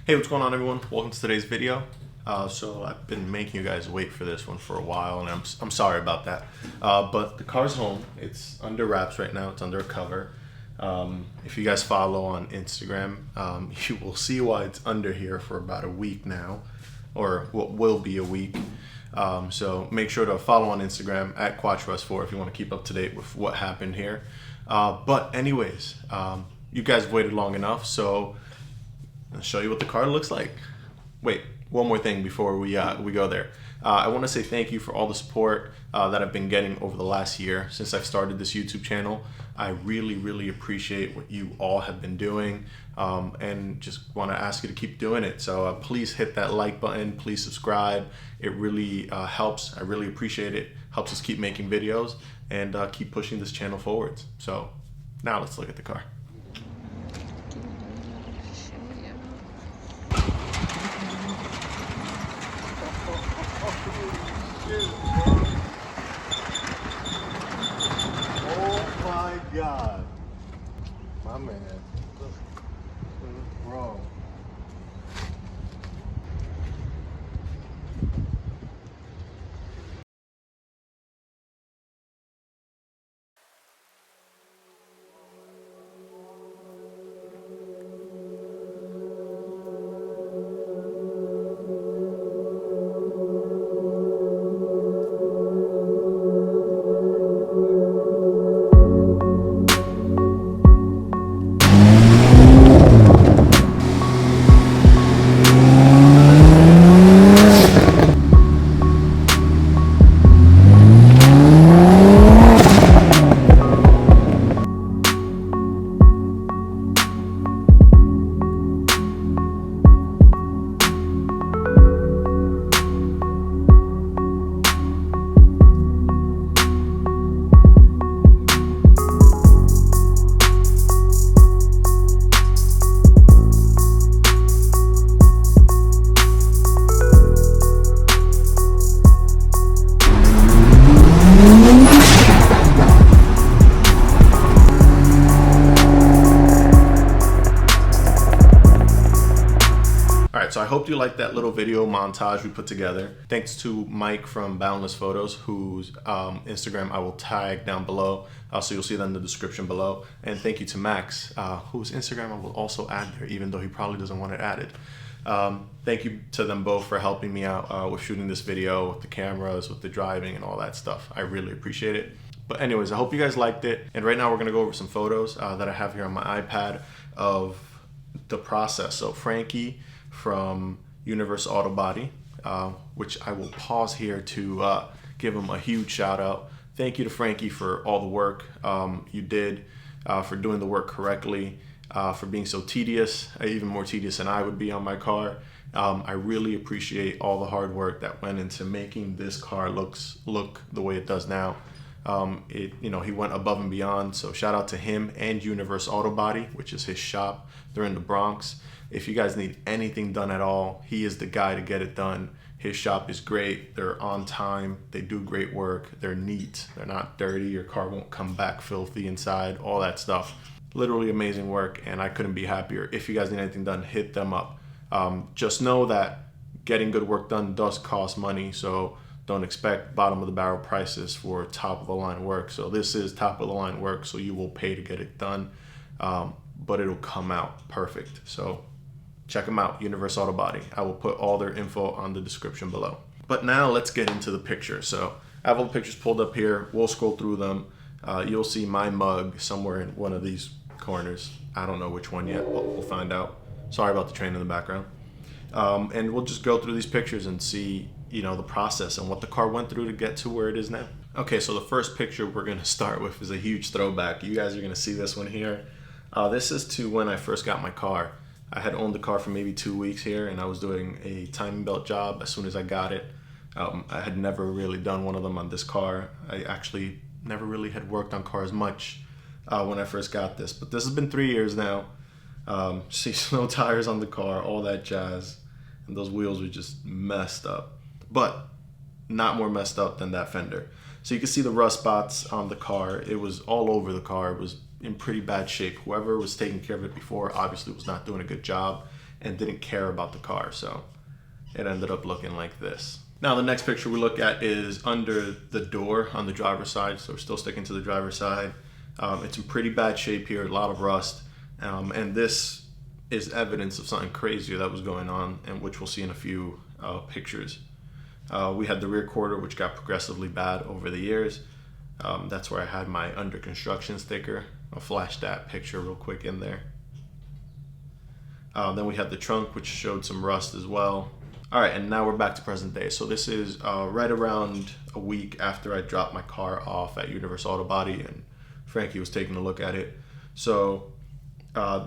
Hey, what's going on, everyone? Welcome to today's video. So I've been making you guys wait for this one for a while, and I'm sorry about that. But the car's home. It's under wraps right now. It's under a cover. If you guys follow on Instagram, you will see why it's under here for about a week now, or what will be a week. So make sure to follow on Instagram at S4 if you want to keep up to date with what happened here. But anyways, you guys waited long enough, so I'll show you what the car looks like. Wait, one more thing before we go there. I want to say thank you for all the support that I've been getting over the last year since I've started this YouTube channel. I really appreciate what you all have been doing, and just want to ask you to keep doing it. So please hit that like button, please subscribe. It really helps. I really appreciate it. Helps us keep making videos and keep pushing this channel forwards. So now let's look at the car. Oh my God, my man, bro. So I hope you liked that little video montage we put together. Thanks to Mike from Boundless Photos, whose Instagram I will tag down below, so you'll see that in the description below. And thank you to Max, whose Instagram I will also add there, even though he probably doesn't want it added. Thank you to them both for helping me out with shooting this video, with the cameras, with the driving and all that stuff. I really appreciate it. But anyways, I hope you guys liked it. And right now we're gonna go over some photos that I have here on my iPad of the process. So Frankie from Autobody, which I will pause here to give him a huge shout out. Thank you to Frankie for all the work you did, for doing the work correctly, for being so tedious, even more tedious than I would be on my car. I really appreciate all the hard work that went into making this car look the way it does now. He went above and beyond, so shout out to him and Autobody, which is his shop. They're in the Bronx. If you guys need anything done at all, he is the guy to get it done. His shop is great. They're on time. They do great work. They're neat. They're not dirty. Your car won't come back filthy inside, all that stuff. Literally amazing work, and I couldn't be happier. If you guys need anything done, hit them up. Just know that getting good work done does cost money, so don't expect bottom of the barrel prices for top of the line work. So this is top of the line work, so you will pay to get it done, but it'll come out perfect. So check them out, Autobody. I will put all their info on the description below. But now let's get into the pictures. So I have all the pictures pulled up here. We'll scroll through them. You'll see my mug somewhere in one of these corners. I don't know which one yet, but we'll find out. Sorry about the train in the background. And we'll just go through these pictures and see, the process and what the car went through to get to where it is now. Okay, so the first picture we're gonna start with is a huge throwback. You guys are gonna see this one here. This is to when I first got my car. I had owned the car for maybe 2 weeks here, and I was doing a timing belt job as soon as I got it. I had never really done one of them on this car. I actually never really had worked on cars much when I first got this, but this has been 3 years now. See, snow tires on the car, all that jazz, and those wheels were just messed up, but not more messed up than that fender. So you can see the rust spots on the car. It was all over the car. It was in pretty bad shape. Whoever was taking care of it before obviously was not doing a good job, and didn't care about the car. So it ended up looking like this. Now the next picture we look at is under the door on the driver's side. So we're still sticking to the driver's side. It's in pretty bad shape here, a lot of rust. And this is evidence of something crazier that was going on, and which we'll see in a few pictures. We had the rear quarter, which got progressively bad over the years. That's where I had my under construction sticker. I'll flash that picture real quick in there. Then we had the trunk, which showed some rust as well. All right, and now we're back to present day. So this is right around a week after I dropped my car off at Autobody, and Frankie was taking a look at it. So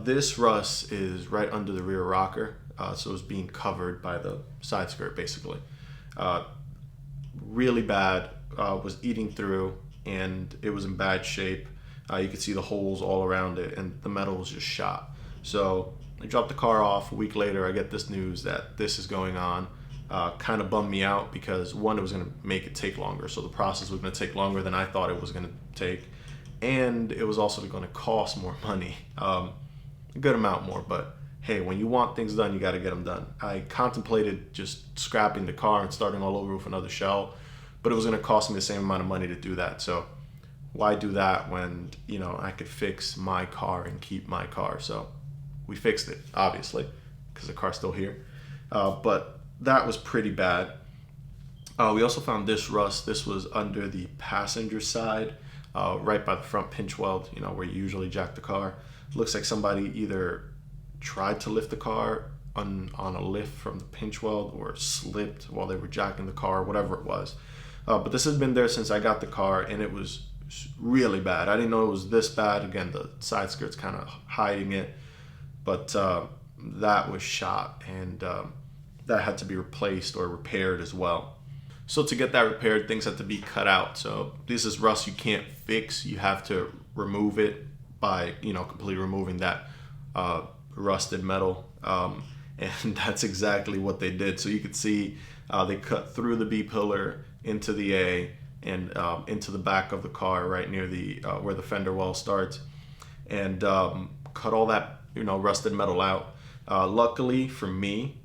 this rust is right under the rear rocker. So it's being covered by the side skirt, basically. Really bad, was eating through, and it was in bad shape. You could see the holes all around it, and the metal was just shot. So I dropped the car off. A week later, I get this news that this is going on. Kind of bummed me out because, one, it was going to make it take longer. So the process was going to take longer than I thought it was going to take. And it was also going to cost more money. A good amount more, but hey, when you want things done, you got to get them done. I contemplated just scrapping the car and starting all over with another shell, but it was going to cost me the same amount of money to do that. So why do that when, you know, I could fix my car and keep my car? So we fixed it, obviously, because the car's still here. But that was pretty bad. We also found this rust. This was under the passenger side, right by the front pinch weld, you know, where you usually jack the car. Looks like somebody either tried to lift the car on a lift from the pinch weld or slipped while they were jacking the car, whatever it was. But this has been there since I got the car, and it was really bad. I didn't know it was this bad. Again, the side skirt's kind of hiding it, but that was shot, and that had to be replaced or repaired as well. So to get that repaired, things had to be cut out. So this is rust you can't fix. You have to remove it by, you know, completely removing that rusted metal, and that's exactly what they did. So you could see they cut through the B pillar into the A and into the back of the car right near the where the fender well starts, and cut all that, you know, rusted metal out. Luckily for me,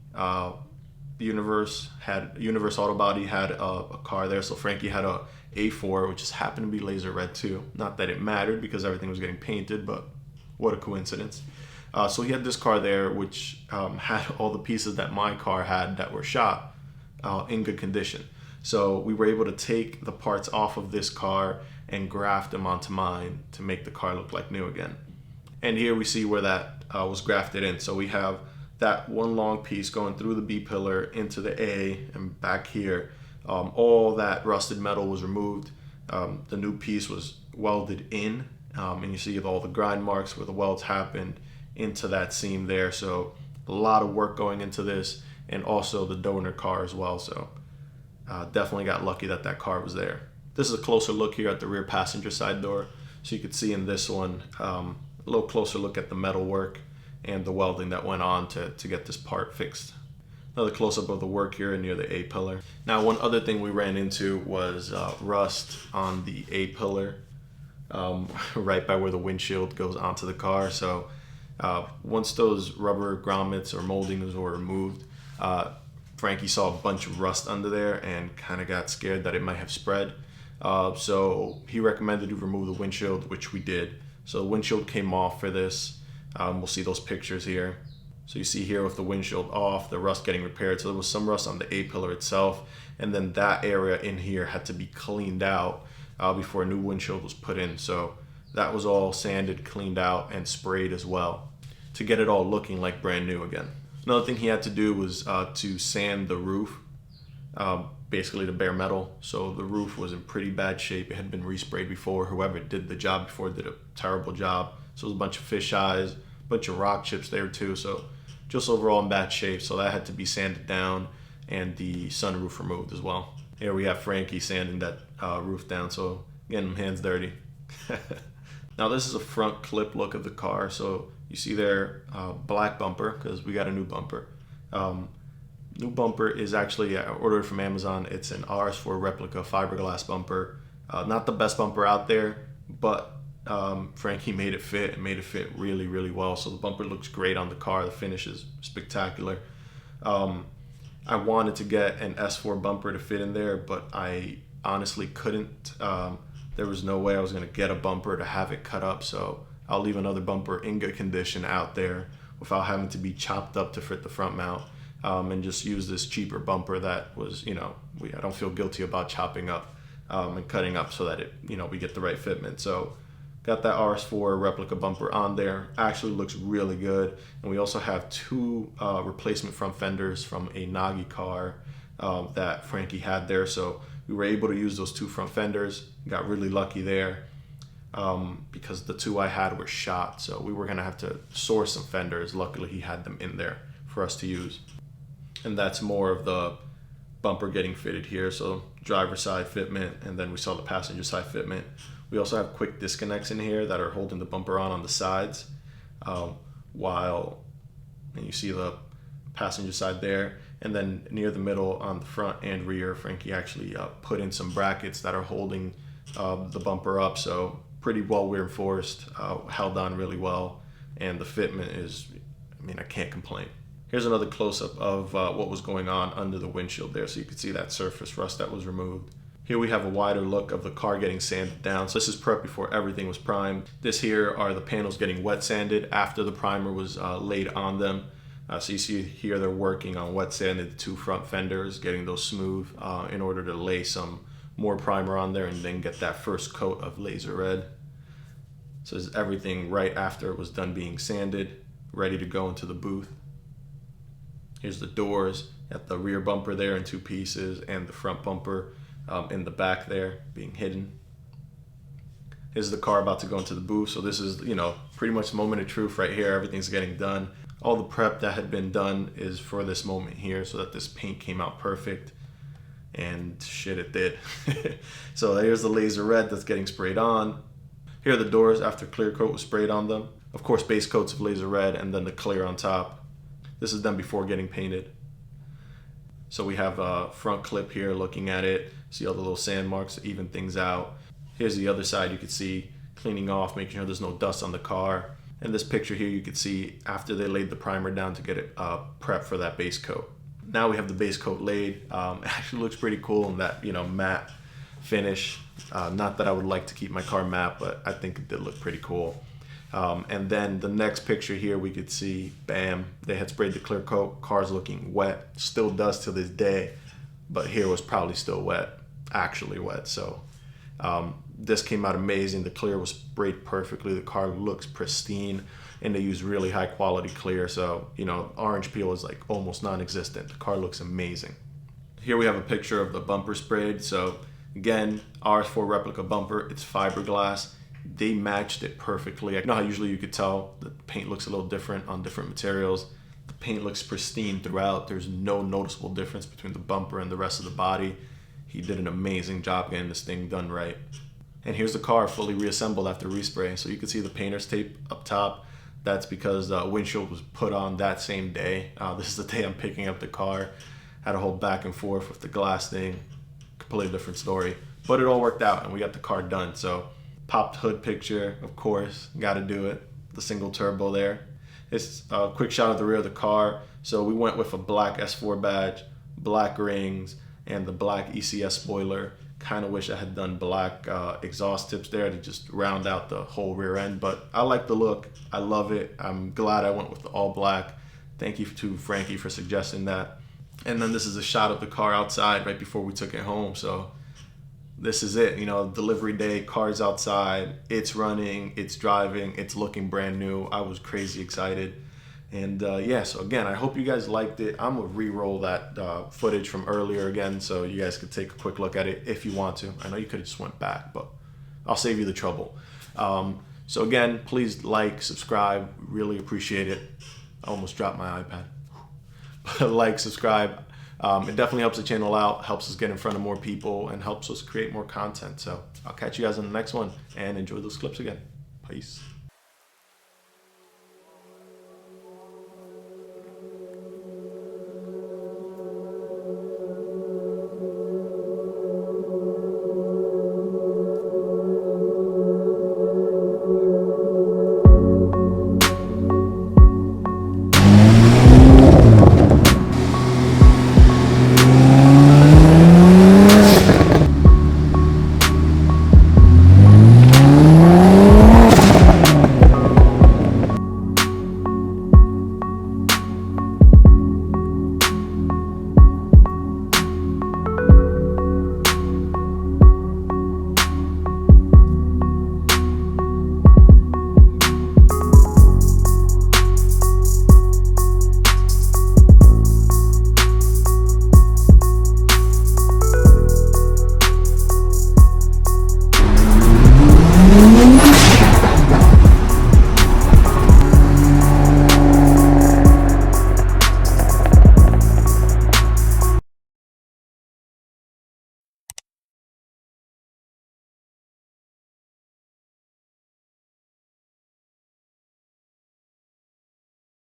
Universe Autobody had a car there, so Frankie had a A4, which just happened to be laser red too. Not that it mattered because everything was getting painted, but what a coincidence. So he had this car there, which had all the pieces that my car had that were shot in good condition. So we were able to take the parts off of this car and graft them onto mine to make the car look like new again. And here we see where that was grafted in. So we have that one long piece going through the B pillar into the A and back here. All that rusted metal was removed. The new piece was welded in, and you see all the grind marks where the welds happened into that seam there. So a lot of work going into this, and also the donor car as well. So definitely got lucky that that car was there. This is a closer look here at the rear passenger side door. So you could see in this one a little closer look at the metal work and the welding that went on to get this part fixed. Another close-up of the work here near the A pillar. Now, one other thing we ran into was rust on the A pillar, right by where the windshield goes onto the car. So once those rubber grommets or moldings were removed, Frankie saw a bunch of rust under there and kind of got scared that it might have spread. So he recommended we remove the windshield, which we did. So the windshield came off for this. We'll see those pictures here. So you see here with the windshield off, the rust getting repaired. So there was some rust on the A pillar itself, and then that area in here had to be cleaned out before a new windshield was put in. So that was all sanded, cleaned out, and sprayed as well to get it all looking like brand new again. Another thing he had to do was to sand the roof, basically the bare metal. So the roof was in pretty bad shape. It had been resprayed before. Whoever did the job before did a terrible job. So it was a bunch of fish eyes, a bunch of rock chips there too. So just overall in bad shape. So that had to be sanded down and the sunroof removed as well. Here we have Frankie sanding that roof down. So getting hands dirty. Now this is a front clip look of the car. So you see there black bumper because we got a new bumper. New bumper is actually, I ordered from Amazon. It's an RS4 replica fiberglass bumper. Not the best bumper out there, but Frankie made it fit and made it fit really, really well. So the bumper looks great on the car. The finish is spectacular. I wanted to get an S4 bumper to fit in there, but I honestly couldn't. There was no way I was going to get a bumper to have it cut up, so I'll leave another bumper in good condition out there without having to be chopped up to fit the front mount, and just use this cheaper bumper that was, I don't feel guilty about chopping up and cutting up so that we get the right fitment. So got that RS4 replica bumper on there. Actually looks really good. And we also have two replacement front fenders from a Nagi car that Frankie had there. So we were able to use those two front fenders. Got really lucky there because the two I had were shot. So we were gonna have to source some fenders. Luckily he had them in there for us to use. And that's more of the bumper getting fitted here. So driver side fitment, and then we saw the passenger side fitment. We also have quick disconnects in here that are holding the bumper on the sides, and you see the passenger side there. And then near the middle on the front and rear, Frankie actually put in some brackets that are holding the bumper up. So pretty well reinforced, held on really well. And the fitment is, I can't complain. Here's another close-up of what was going on under the windshield there. So you can see that surface rust that was removed. Here we have a wider look of the car getting sanded down. So this is prep before everything was primed. This here are the panels getting wet sanded after the primer was laid on them. So you see here they're working on wet sanding the two front fenders, getting those smooth in order to lay some more primer on there and then get that first coat of laser red. So this is everything right after it was done being sanded, ready to go into the booth. Here's the doors at the rear bumper there in two pieces, and the front bumper in the back there being hidden. Here's the car about to go into the booth. So this is, pretty much the moment of truth right here. Everything's getting done. All the prep that had been done is for this moment here so that this paint came out perfect. And shit, it did. So here's the laser red that's getting sprayed on. Here are the doors after clear coat was sprayed on them. Of course, base coats of laser red and then the clear on top. This is done before getting painted. So we have a front clip here looking at it. See all the little sand marks to even things out. Here's the other side. You can see cleaning off, making sure there's no dust on the car. And this picture here you can see after they laid the primer down to get it prepped for that base coat. Now we have the base coat laid. It actually looks pretty cool in that matte finish. Not that I would like to keep my car matte, but I think it did look pretty cool. And then the next picture here we could see, bam, they had sprayed the clear coat. Car's looking wet, still does to this day, but here was probably still wet, actually wet. So this came out amazing. The clear was sprayed perfectly. The car looks pristine, and they use really high quality clear. So, orange peel is like almost non-existent. The car looks amazing. Here we have a picture of the bumper sprayed. So again, RS4 replica bumper, it's fiberglass. They matched it perfectly. I know how usually you could tell the paint looks a little different on different materials. The paint looks pristine throughout. There's no noticeable difference between the bumper and the rest of the body. He did an amazing job getting this thing done right. And here's the car fully reassembled after respray. So you can see the painter's tape up top. That's because the windshield was put on that same day. This is the day I'm picking up the car. Had a whole back and forth with the glass thing. Completely different story. But it all worked out and we got the car done. So popped hood picture, of course, got to do it. The single turbo there. It's a quick shot of the rear of the car. So we went with a black S4 badge, black rings, and the black ECS spoiler. Kind of wish I had done black exhaust tips there to just round out the whole rear end, but I like the look. I love it. I'm glad I went with the all black. Thank you to Frankie for suggesting that. And then this is a shot of the car outside right before we took it home. So this is it, delivery day, car's outside, it's running, it's driving, it's looking brand new. I was crazy excited. And so again, I hope you guys liked it. I'm gonna re-roll that footage from earlier again so you guys could take a quick look at it if you want to. I know you could have just went back, but I'll save you the trouble. So again, please like, subscribe, really appreciate it. I almost dropped my iPad. But like, subscribe. It definitely helps the channel out, helps us get in front of more people, and helps us create more content. So I'll catch you guys in the next one, and enjoy those clips again. Peace.